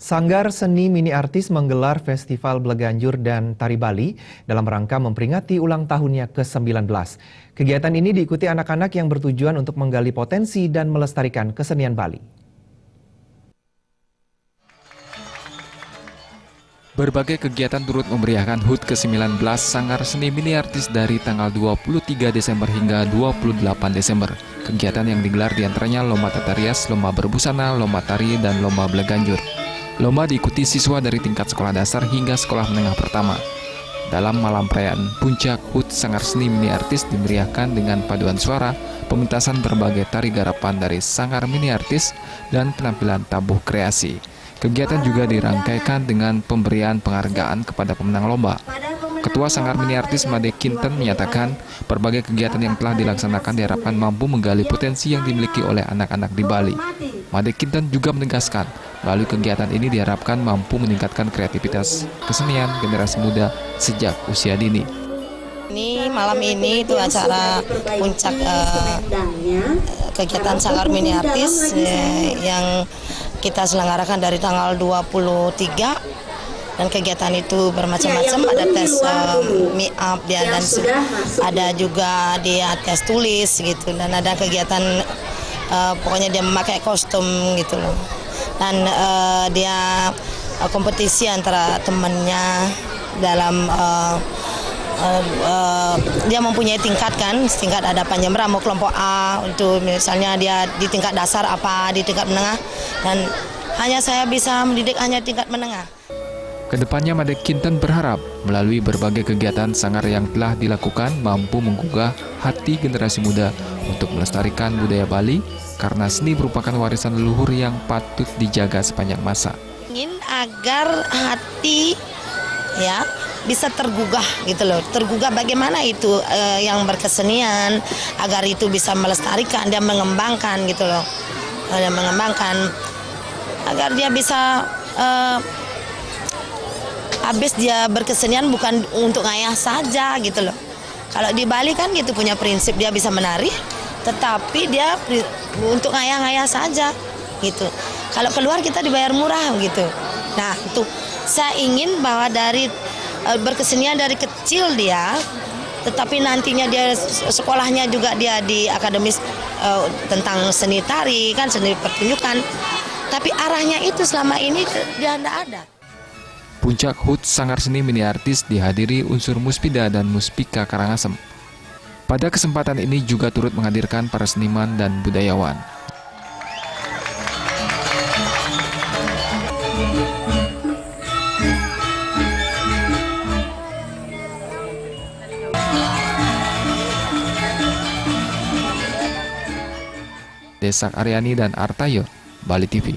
Sanggar Seni Mini Artis menggelar Festival Bleganjur dan Tari Bali dalam rangka memperingati ulang tahunnya ke-19. Kegiatan ini diikuti anak-anak yang bertujuan untuk menggali potensi dan melestarikan kesenian Bali. Berbagai kegiatan turut memeriahkan HUT ke-19 Sanggar Seni Mini Artis dari tanggal 23 Desember hingga 28 Desember. Kegiatan yang digelar diantaranya lomba tata rias, lomba berbusana, lomba tari, dan lomba bleganjur. Lomba diikuti siswa dari tingkat sekolah dasar hingga sekolah menengah pertama. Dalam malam perayaan puncak HUT Sanggar Seni Mini Artis dimeriahkan dengan paduan suara, pementasan berbagai tari garapan dari Sanggar Mini Artis, dan penampilan tabuh kreasi. Kegiatan juga dirangkaikan dengan pemberian penghargaan kepada pemenang lomba. Ketua Sanggar Mini Artis Made Kinten menyatakan berbagai kegiatan yang telah dilaksanakan diharapkan mampu menggali potensi yang dimiliki oleh anak-anak di Bali. Made Kinten juga menegaskan melalui kegiatan ini diharapkan mampu meningkatkan kreativitas kesenian generasi muda sejak usia dini. Ini malam ini itu acara puncak kegiatan Sanggar Mini Artis yang kita selenggarakan dari tanggal 23. Dan kegiatan itu bermacam-macam, ada tes make-up dan ada juga dia tes tulis gitu, dan ada kegiatan pokoknya dia memakai kostum gitu loh. Dan dia kompetisi antara temannya dalam dia mempunyai tingkat tingkat ada panjang rambut kelompok A, untuk misalnya dia di tingkat dasar apa, di tingkat menengah, dan hanya saya bisa mendidik hanya tingkat menengah. Kedepannya Made Kinten berharap melalui berbagai kegiatan sanggar yang telah dilakukan mampu menggugah hati generasi muda untuk melestarikan budaya Bali karena seni merupakan warisan leluhur yang patut dijaga sepanjang masa. Ingin agar hati ya bisa tergugah gitu loh, tergugah bagaimana itu yang berkesenian agar itu bisa melestarikan dan mengembangkan gitu loh, dan mengembangkan agar dia bisa habis dia berkesenian bukan untuk ngayah saja gitu loh. Kalau di Bali kan gitu punya prinsip dia bisa menari, tetapi dia untuk ngayah-ngayah saja gitu. Kalau keluar kita dibayar murah gitu. Nah itu saya ingin bahwa dari berkesenian dari kecil dia, tetapi nantinya dia sekolahnya juga dia di akademis tentang seni tari kan, seni pertunjukan. Tapi arahnya itu selama ini dia tidak ada. Puncak HUT Sanggar Seni Mini Artis dihadiri unsur Muspida dan Muspika Karangasem. Pada kesempatan ini juga turut menghadirkan para seniman dan budayawan. Desak Aryani dan Artayo, Bali TV.